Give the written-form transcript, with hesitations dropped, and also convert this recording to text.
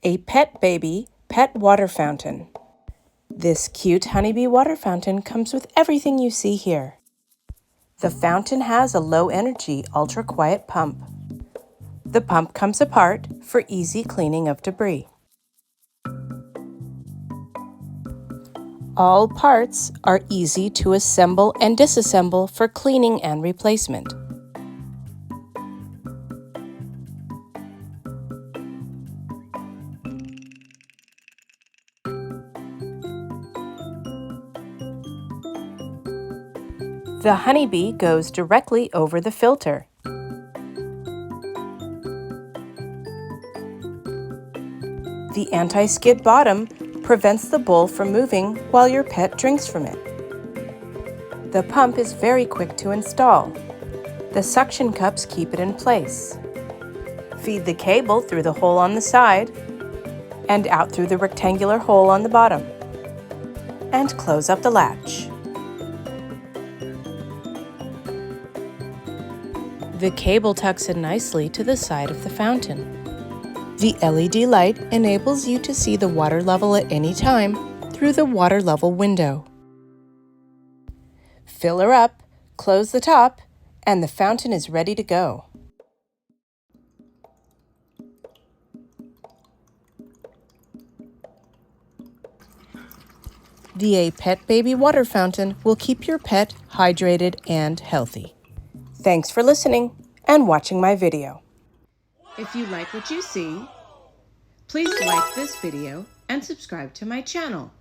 Apetbaby Pet Water Fountain. This cute honeybee water fountain comes with everything you see here. The fountain has a low-energy, ultra-quiet pump. The pump comes apart for easy cleaning of debris. All parts are easy to assemble and disassemble for cleaning and replacement. The honeybee goes directly over the filter. The anti-skid bottom prevents the bowl from moving while your pet drinks from it. The pump is very quick to install. The suction cups keep it in place. Feed the cable through the hole on the side and out through the rectangular hole on the bottom. And close up the latch. The cable tucks in nicely to the side of the fountain. The LED light enables you to see the water level at any time through the water level window. Fill her up, close the top, and the fountain is ready to go. The Apetbaby water fountain will keep your pet hydrated and healthy. Thanks for listening and watching my video. If you like what you see, please like this video and subscribe to my channel.